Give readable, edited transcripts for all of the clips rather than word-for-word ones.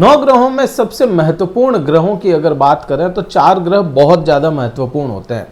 9 ग्रहों में सबसे महत्वपूर्ण ग्रहों की अगर बात करें तो 4 ग्रह बहुत ज़्यादा महत्वपूर्ण होते हैं,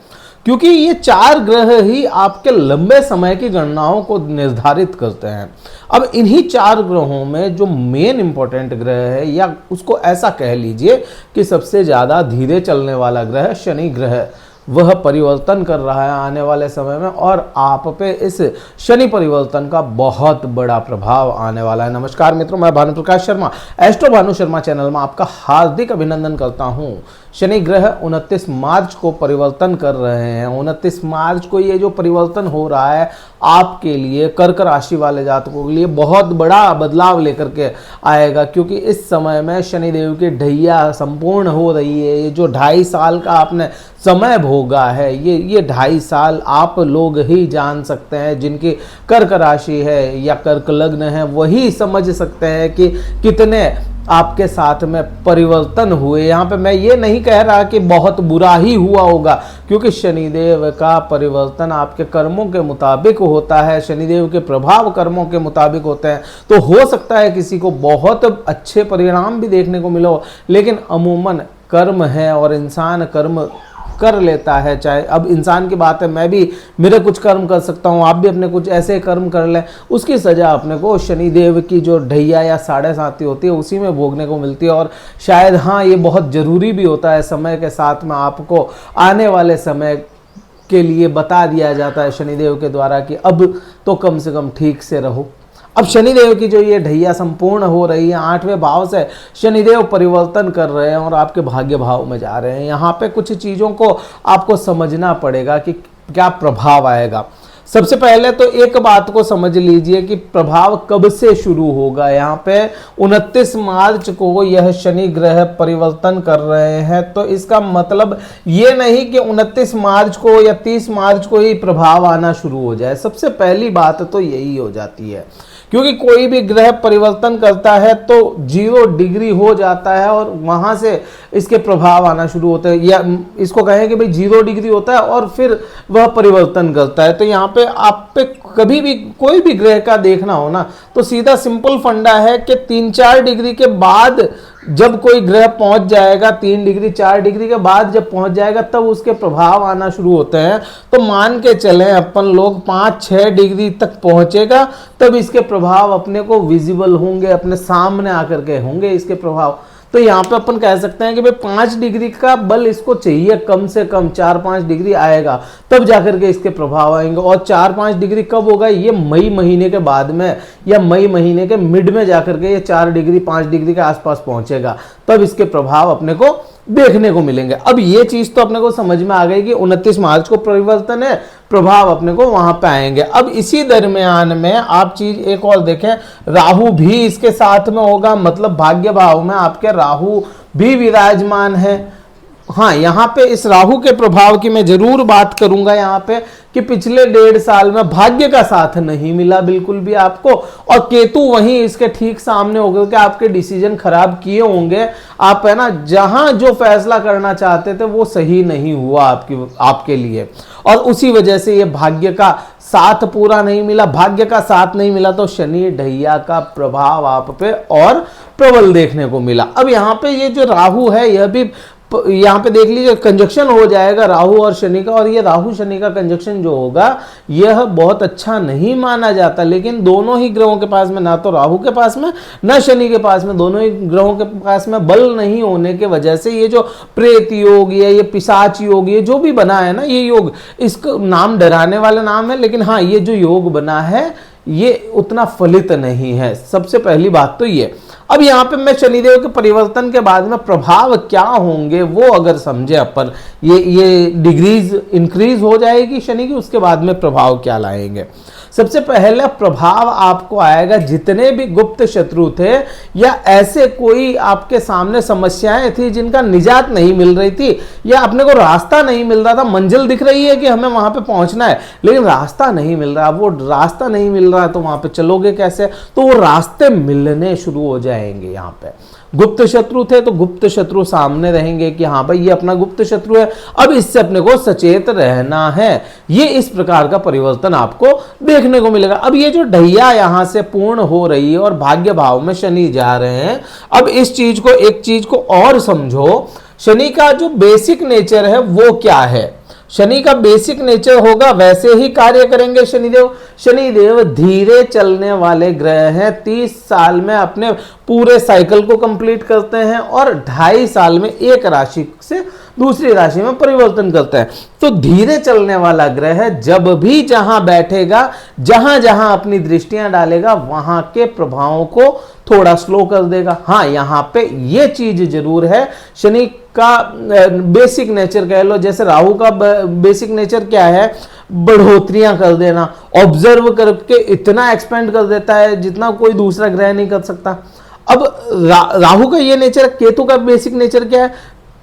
क्योंकि ये 4 ग्रह ही आपके लंबे समय की गणनाओं को निर्धारित करते हैं। अब इन्हीं 4 ग्रहों में जो मेन इंपॉर्टेंट ग्रह है, या उसको ऐसा कह लीजिए कि सबसे ज़्यादा धीरे चलने वाला ग्रह शनि ग्रह, वह परिवर्तन कर रहा है आने वाले समय में, और आप पे इस शनि परिवर्तन का बहुत बड़ा प्रभाव आने वाला है। नमस्कार मित्रों, मैं भानु प्रकाश शर्मा, एस्ट्रो भानु शर्मा चैनल में आपका हार्दिक अभिनंदन करता हूं। शनि ग्रह 29 मार्च को परिवर्तन कर रहे हैं। 29 मार्च को ये जो परिवर्तन हो रहा है आपके लिए, कर्क राशि वाले जातकों के लिए बहुत बड़ा बदलाव लेकर के आएगा, क्योंकि इस समय में शनिदेव की ढैया संपूर्ण हो रही है। ये जो 2.5 साल का आपने समय भोगा है, ये 2.5 साल आप लोग ही जान सकते हैं। जिनकी कर्क राशि है या कर्क लग्न है वही समझ सकते हैं कि कितने आपके साथ में परिवर्तन हुए। यहाँ पे मैं ये नहीं कह रहा कि बहुत बुरा ही हुआ होगा, क्योंकि शनिदेव का परिवर्तन आपके कर्मों के मुताबिक होता है, शनिदेव के प्रभाव कर्मों के मुताबिक होते हैं। तो हो सकता है किसी को बहुत अच्छे परिणाम भी देखने को मिलो, लेकिन अमूमन कर्म है और इंसान कर्म कर लेता है। चाहे अब इंसान की बात है, मैं भी मेरे कुछ कर्म कर सकता हूँ, आप भी अपने कुछ ऐसे कर्म कर लें, उसकी सज़ा अपने को शनिदेव की जो ढैया या 7.5 होती है उसी में भोगने को मिलती है। और शायद हाँ, ये बहुत ज़रूरी भी होता है, समय के साथ में आपको आने वाले समय के लिए बता दिया जाता है शनिदेव के द्वारा कि अब तो कम से कम ठीक से रहो। अब शनिदेव की जो ये ढैया संपूर्ण हो रही है, 8वें भाव से शनिदेव परिवर्तन कर रहे हैं और आपके भाग्य भाव में जा रहे हैं। यहाँ पे कुछ चीज़ों को आपको समझना पड़ेगा कि क्या प्रभाव आएगा। सबसे पहले तो एक बात को समझ लीजिए कि प्रभाव कब से शुरू होगा। यहाँ पे 29 मार्च को यह शनि ग्रह परिवर्तन कर रहे हैं, तो इसका मतलब ये नहीं कि 29 मार्च को या 30 मार्च को ही प्रभाव आना शुरू हो जाए। सबसे पहली बात तो यही हो जाती है, क्योंकि कोई भी ग्रह परिवर्तन करता है तो 0 डिग्री हो जाता है और वहां से इसके प्रभाव आना शुरू होते हैं, या इसको कहें कि भाई 0 डिग्री होता है और फिर वह परिवर्तन करता है। तो यहाँ पे आप पे कभी भी कोई भी ग्रह का देखना हो ना, तो सीधा सिंपल फंडा है कि 3-4 डिग्री के बाद जब कोई ग्रह पहुंच जाएगा, 3 डिग्री 4 डिग्री के बाद जब पहुंच जाएगा तब उसके प्रभाव आना शुरू होते हैं। तो मान के चलें अपन लोग 5-6 डिग्री तक पहुंचेगा तब इसके प्रभाव अपने को विजिबल होंगे, अपने सामने आकर के होंगे इसके प्रभाव। तो यहाँ पे अपन कह सकते हैं कि भाई 5 डिग्री का बल इसको चाहिए, कम से कम 4-5 डिग्री आएगा तब जाकर के इसके प्रभाव आएंगे। और 4-5 डिग्री कब होगा? ये मई महीने के बाद में या मई महीने के मिड में जाकर के ये 4 डिग्री 5 डिग्री के आसपास पहुंचेगा, तब इसके प्रभाव अपने को देखने को मिलेंगे। अब ये चीज तो अपने को समझ में आ गई कि 29 मार्च को परिवर्तन है, प्रभाव अपने को वहां पे आएंगे। अब इसी दरमियान में आप चीज एक और देखें, राहु भी इसके साथ में होगा, मतलब भाग्य भाव में आपके राहु भी विराजमान है। हाँ, यहाँ पे इस राहु के प्रभाव की मैं जरूर बात करूंगा यहाँ पे कि पिछले 1.5 साल में भाग्य का साथ नहीं मिला बिल्कुल भी आपको, और केतु वहीं इसके ठीक सामने होकर के आपके डिसीजन खराब किए होंगे। आप है ना, जहां जो फैसला करना चाहते थे वो सही नहीं हुआ आपके लिए, और उसी वजह से ये भाग्य का साथ पूरा नहीं मिला। भाग्य का साथ नहीं मिला तो शनि ढैया का प्रभाव आप पे और प्रबल देखने को मिला। अब यहाँ पे ये जो राहु है, यह भी यहाँ पे देख लीजिए कंजक्शन हो जाएगा राहु और शनि का, और ये राहु शनि का कंजक्शन जो होगा यह बहुत अच्छा नहीं माना जाता। लेकिन दोनों ही ग्रहों के पास में, ना तो राहु के पास में ना शनि के पास में, दोनों ही ग्रहों के पास में बल नहीं होने के वजह से ये जो प्रेत योग या ये पिशाच योग, ये जो भी बना है ना, ये योग, इसका नाम डराने वाला नाम है, लेकिन हाँ, ये जो योग बना है ये उतना फलित नहीं है। सबसे पहली बात तो ये। अब यहाँ पे मैं शनिदेव के परिवर्तन के बाद में प्रभाव क्या होंगे वो अगर समझे अपन, ये डिग्रीज इंक्रीज हो जाएगी शनि की, उसके बाद में प्रभाव क्या लाएंगे। सबसे पहले प्रभाव आपको आएगा, जितने भी गुप्त शत्रु थे या ऐसे कोई आपके सामने समस्याएं थी जिनका निजात नहीं मिल रही थी, या अपने को रास्ता नहीं मिल रहा था, मंजिल दिख रही है कि हमें वहां पे पहुंचना है लेकिन रास्ता नहीं मिल रहा, वो रास्ता नहीं मिल रहा है तो वहां पे चलोगे कैसे, तो वो रास्ते मिलने शुरू हो जाएंगे। यहाँ पे गुप्त शत्रु थे तो गुप्त शत्रु सामने रहेंगे कि हाँ भाई ये अपना गुप्त शत्रु है, अब इससे अपने को सचेत रहना है। ये इस प्रकार का परिवर्तन आपको देखने को मिलेगा। अब ये जो ढैया यहां से पूर्ण हो रही है और भाग्य भाव में शनि जा रहे हैं, अब इस चीज को, एक चीज को और समझो, शनि का जो बेसिक नेचर है वो क्या है। शनि का बेसिक नेचर होगा वैसे ही कार्य करेंगे शनिदेव। शनिदेव धीरे चलने वाले ग्रह हैं, 30 साल में अपने पूरे साइकिल को कंप्लीट करते हैं और 2.5 साल में एक राशि से दूसरी राशि में परिवर्तन करते हैं। तो धीरे चलने वाला ग्रह है, जब भी जहां बैठेगा, जहां जहां अपनी दृष्टियां डालेगा, वहां के प्रभावों को थोड़ा स्लो कर देगा। हाँ, यहां पे ये चीज जरूर है, शनि का बेसिक नेचर कह लो, जैसे राहु का बेसिक नेचर क्या है, बढ़ोतरियां कर देना, ऑब्जर्व करके इतना एक्सपेंड कर देता है जितना कोई दूसरा ग्रह नहीं कर सकता। अब राहु का ये नेचर, केतु का बेसिक नेचर क्या है,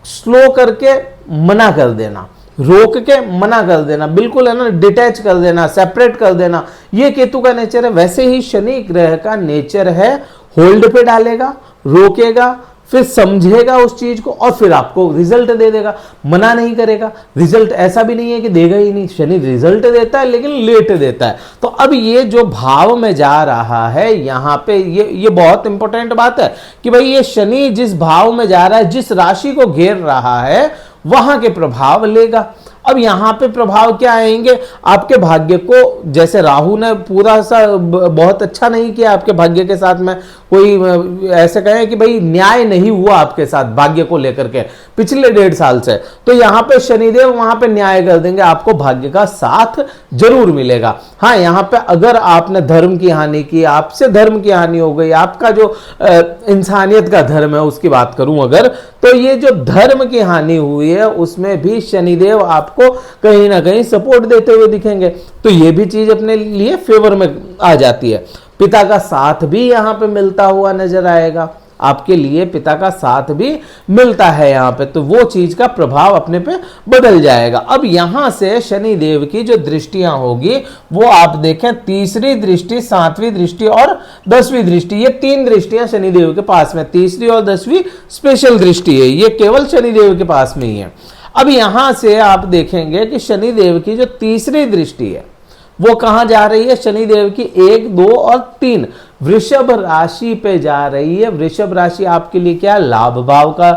स्लो करके मना कर देना, रोक के मना कर देना, बिल्कुल है ना, डिटैच कर देना, सेपरेट कर देना, ये केतु का नेचर है। वैसे ही शनि ग्रह का नेचर है, होल्ड पे डालेगा, रोकेगा, फिर समझेगा उस चीज को और फिर आपको रिजल्ट दे देगा, मना नहीं करेगा। रिजल्ट ऐसा भी नहीं है कि देगा ही नहीं, शनि रिजल्ट देता है लेकिन लेट देता है। तो अब ये जो भाव में जा रहा है यहां पे, ये बहुत इंपॉर्टेंट बात है कि भाई ये शनि जिस भाव में जा रहा है, जिस राशि को घेर रहा है, वहां के प्रभाव लेगा। अब यहां पे प्रभाव क्या आएंगे, आपके भाग्य को, जैसे राहु ने पूरा सा बहुत अच्छा नहीं किया आपके भाग्य के साथ में, कोई ऐसे कहे कि भाई न्याय नहीं हुआ आपके साथ भाग्य को लेकर के पिछले 1.5 साल से, तो यहां पे शनिदेव वहां पे न्याय कर देंगे, आपको भाग्य का साथ जरूर मिलेगा। हाँ, यहां पे अगर आपने धर्म की हानि की, आपसे धर्म की हानि हो गई, आपका जो इंसानियत का धर्म है उसकी बात करूं अगर, तो ये जो धर्म की हानि हुई है उसमें भी शनिदेव आपको कहीं ना कहीं सपोर्ट देते हुए दिखेंगे, तो ये भी चीज अपने लिए फेवर में आ जाती है। पिता का साथ भी यहां पे मिलता हुआ नजर आएगा, आपके लिए पिता का साथ भी मिलता है यहां पे, तो वो चीज का प्रभाव अपने पे बदल जाएगा। अब यहां से शनि देव की जो दृष्टियां होगी वो आप देखें, तीसरी दृष्टि, 7वीं दृष्टि और 10वीं दृष्टि, ये 3 दृष्टियां शनि देव के पास में, तीसरी और 10वीं स्पेशल दृष्टि है, ये केवल शनि देव के पास में ही है। अब यहां से आप देखेंगे कि शनि देव की जो तीसरी दृष्टि है वो कहां जा रही है, शनि देव की 1, 2 और 3 वृषभ राशि पे जा रही है। वृषभ राशि आपके लिए क्या, लाभ भाव का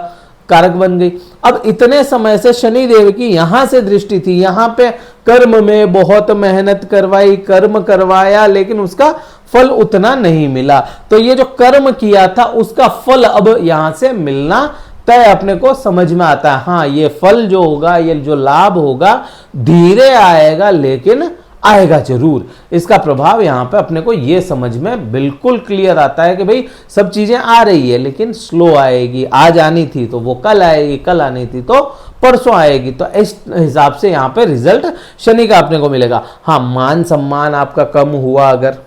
कारक बन गई। अब इतने समय से शनि देव की यहां से दृष्टि थी, यहां पे कर्म में बहुत मेहनत करवाई, कर्म करवाया, लेकिन उसका फल उतना नहीं मिला, तो ये जो कर्म किया था उसका फल अब यहां से मिलना तय अपने को समझ में आता है। हाँ, ये फल जो होगा, ये जो लाभ होगा, धीरे आएगा लेकिन आएगा जरूर। इसका प्रभाव यहां पे अपने को ये समझ में बिल्कुल क्लियर आता है कि भाई सब चीजें आ रही है लेकिन स्लो आएगी, आज आनी थी तो वो कल आएगी, कल आनी थी तो परसों आएगी, तो इस हिसाब से यहां पे रिजल्ट शनि का अपने को मिलेगा। हाँ, मान सम्मान आपका कम हुआ, अगर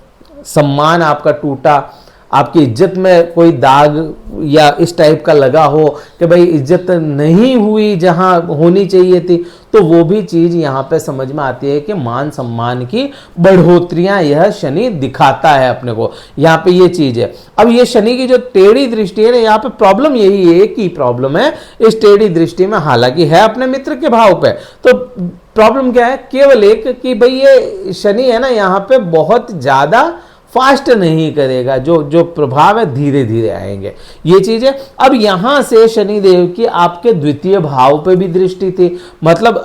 सम्मान आपका टूटा, आपकी इज्जत में कोई दाग या इस टाइप का लगा हो कि भाई इज्जत नहीं हुई जहां होनी चाहिए थी, तो वो भी चीज यहां पे समझ में आती है कि मान सम्मान की बढ़ोतरियां यह शनि दिखाता है अपने को, यहां पे ये चीज है। अब ये शनि की जो टेढ़ी दृष्टि है, यहाँ पे प्रॉब्लम यही है, एक ही प्रॉब्लम है इस टेढ़ी दृष्टि में, हालांकि है अपने मित्र के भाव पे, तो प्रॉब्लम क्या है, केवल एक कि भाई ये शनि है ना, यहाँ पे बहुत ज्यादा फास्ट नहीं करेगा, जो प्रभाव है धीरे धीरे आएंगे, ये चीज है। अब यहां से शनि देव की आपके द्वितीय भाव पे भी दृष्टि थी, मतलब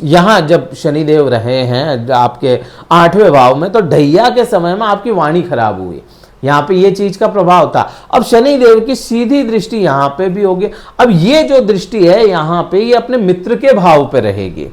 यहां जब शनि देव रहे हैं आपके 8वें भाव में, तो ढैया के समय में आपकी वाणी खराब हुई, यहां पे ये चीज का प्रभाव था। अब शनि देव की सीधी दृष्टि यहां पे भी होगी। अब ये जो दृष्टि है यहां पे, ये अपने मित्र के भाव पे रहेगी,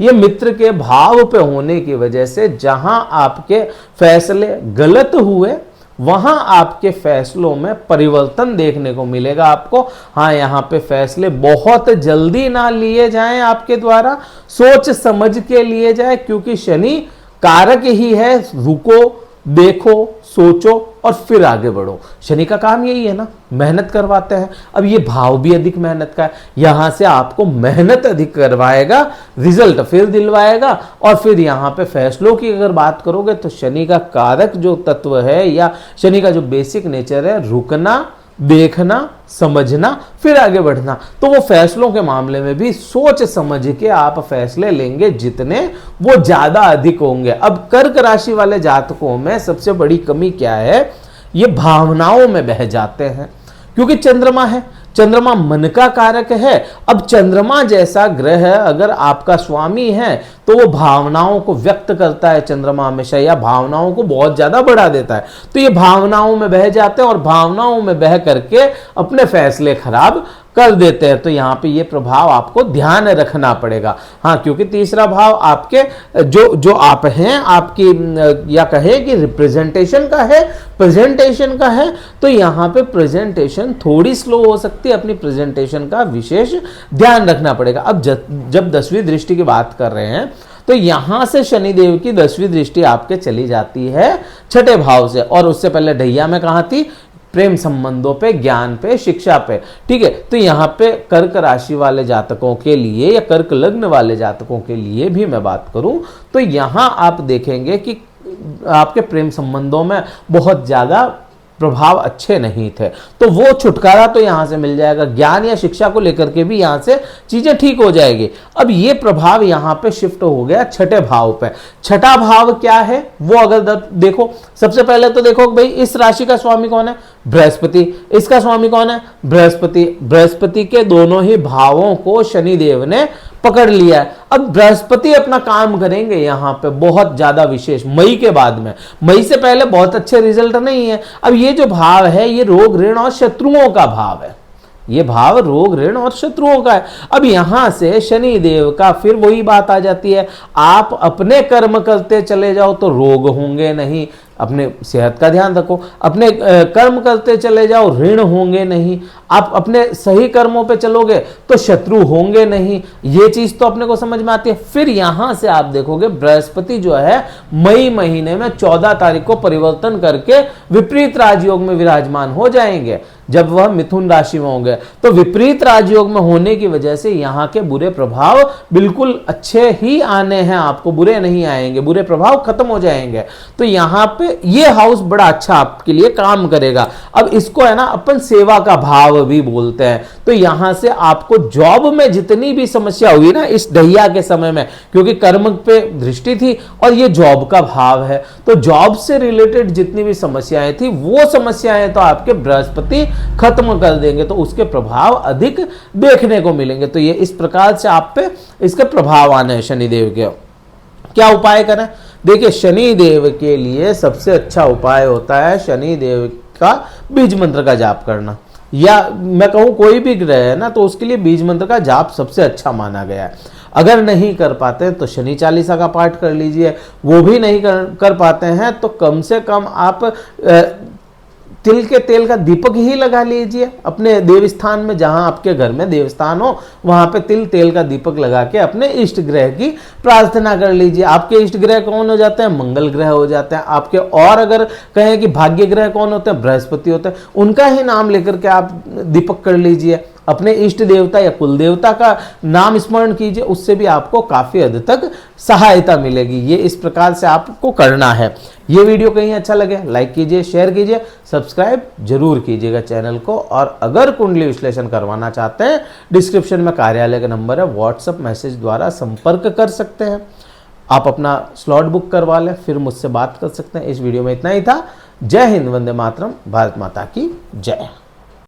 ये मित्र के भाव पे होने की वजह से जहां आपके फैसले गलत हुए वहां आपके फैसलों में परिवर्तन देखने को मिलेगा आपको। हाँ, यहां पे फैसले बहुत जल्दी ना लिए जाएं आपके द्वारा, सोच समझ के लिए जाए, क्योंकि शनि कारक ही है, रुको, देखो, सोचो और फिर आगे बढ़ो। शनि का काम यही है ना, मेहनत करवाते हैं। अब ये भाव भी अधिक मेहनत का है, यहां से आपको मेहनत अधिक करवाएगा, रिजल्ट फिर दिलवाएगा। और फिर यहां पे फैसलों की अगर बात करोगे तो शनि का कारक जो तत्व है या शनि का जो बेसिक नेचर है, रुकना, देखना, समझना, फिर आगे बढ़ना। तो वो फैसलों के मामले में भी सोच समझ के आप फैसले लेंगे, जितने वो ज्यादा अधिक होंगे। अब कर्क राशि वाले जातकों में सबसे बड़ी कमी क्या है, ये भावनाओं में बह जाते हैं, क्योंकि चंद्रमा है, चंद्रमा मन का कारक है। अब चंद्रमा जैसा ग्रह अगर आपका स्वामी है तो वो भावनाओं को व्यक्त करता है चंद्रमा हमेशा, या भावनाओं को बहुत ज्यादा बढ़ा देता है। तो ये भावनाओं में बह जाते हैं और भावनाओं में बह करके अपने फैसले खराब कर देते हैं। तो यहाँ पे ये प्रभाव आपको ध्यान रखना पड़ेगा। हाँ, क्योंकि तीसरा भाव आपके जो आप हैं, आपकी या कहे कि रिप्रेजेंटेशन का है, प्रेजेंटेशन का है, तो यहाँ पे प्रेजेंटेशन थोड़ी स्लो हो सकती है। अपनी प्रेजेंटेशन का विशेष ध्यान रखना पड़ेगा। अब जब 10वीं दृष्टि की बात कर रहे हैं तो यहां से शनिदेव की 10वीं दृष्टि आपके चली जाती है छठे भाव से, और उससे पहले ढैया में कहां थी, प्रेम संबंधों पे, ज्ञान पे, शिक्षा पे। ठीक है, तो यहाँ पे कर्क राशि वाले जातकों के लिए या कर्क लग्न वाले जातकों के लिए भी मैं बात करूं तो यहां आप देखेंगे कि आपके प्रेम संबंधों में बहुत ज्यादा प्रभाव अच्छे नहीं थे, तो वो छुटकारा तो यहां से मिल जाएगा। ज्ञान या शिक्षा को लेकर के भी यहां से चीजें ठीक हो जाएगी। अब ये प्रभाव यहां पे शिफ्ट हो गया छठे भाव पे। छठा भाव क्या है वो अगर देखो, सबसे पहले तो देखो भाई इस राशि का स्वामी कौन है, बृहस्पति। इसका स्वामी कौन है, बृहस्पति। बृहस्पति के दोनों ही भावों को शनिदेव ने पकड़ लिया है। अब बृहस्पति अपना काम करेंगे यहां पे बहुत ज्यादा विशेष मई के बाद में। मई से पहले बहुत अच्छे रिजल्ट नहीं है। अब ये जो भाव है ये रोग, ऋण और शत्रुओं का भाव है। ये भाव रोग, ऋण और शत्रुओं का है। अब यहां से शनि देव का फिर वही बात आ जाती है, आप अपने कर्म करते चले जाओ तो रोग होंगे नहीं, अपने सेहत का ध्यान रखो। अपने कर्म करते चले जाओ, ऋण होंगे नहीं। आप अपने सही कर्मों पे चलोगे तो शत्रु होंगे नहीं। ये चीज तो अपने को समझ में आती है। फिर यहां से आप देखोगे बृहस्पति जो है मई महीने में 14 तारीख को परिवर्तन करके विपरीत राजयोग में विराजमान हो जाएंगे। जब वह मिथुन राशि में होंगे तो विपरीत राजयोग में होने की वजह से यहाँ के बुरे प्रभाव बिल्कुल अच्छे ही आने हैं, आपको बुरे नहीं आएंगे, बुरे प्रभाव खत्म हो जाएंगे। तो यहाँ पे ये हाउस बड़ा अच्छा आपके लिए काम करेगा। अब इसको है ना अपन सेवा का भाव भी बोलते हैं। तो यहां से आपको जॉब में जितनी भी समस्या हुई ना इस ढैया के समय में, क्योंकि कर्म पे दृष्टि थी और ये जॉब का भाव है, तो जॉब से रिलेटेड जितनी भी समस्याएं थी वो समस्याएं तो आपके बृहस्पति खत्म कर देंगे, तो उसके प्रभाव अधिक देखने को मिलेंगे। तो ये इस प्रकार से आप पे इसके प्रभाव आने हैं शनिदेव के। क्या उपाय करें, देखिए शनिदेव के लिए सबसे अच्छा उपाय होता है शनिदेव का बीज मंत्र का जाप करना, या मैं कहूं कोई भी ग्रह है ना तो उसके लिए बीज मंत्र का जाप सबसे अच्छा माना गया है। अगर नहीं कर पाते तो शनि चालीसा का पाठ कर लीजिए, वो भी नहीं कर पाते हैं तो कम से कम आप तिल के तेल का दीपक ही लगा लीजिए अपने देवस्थान में, जहां आपके घर में देवस्थान हो वहां पे तिल तेल का दीपक लगा के अपने इष्ट ग्रह की प्रार्थना कर लीजिए। आपके इष्ट ग्रह कौन हो जाते हैं, मंगल ग्रह हो जाते हैं आपके। और अगर कहें कि भाग्य ग्रह कौन होते हैं, बृहस्पति होते हैं, उनका ही नाम लेकर के आप दीपक कर लीजिए। अपने इष्ट देवता या कुल देवता का नाम स्मरण कीजिए, उससे भी आपको काफी हद तक सहायता मिलेगी। ये इस प्रकार से आपको करना है। ये वीडियो कहीं अच्छा लगे लाइक कीजिए, शेयर कीजिए, सब्सक्राइब जरूर कीजिएगा चैनल को। और अगर कुंडली विश्लेषण करवाना चाहते हैं डिस्क्रिप्शन में कार्यालय का नंबर है, व्हाट्सएप मैसेज द्वारा संपर्क कर सकते हैं। आप अपना स्लॉट बुक करवा लें, फिर मुझसे बात कर सकते हैं। इस वीडियो में इतना ही था। जय हिंद, वंदे मातरम, भारत माता की जय।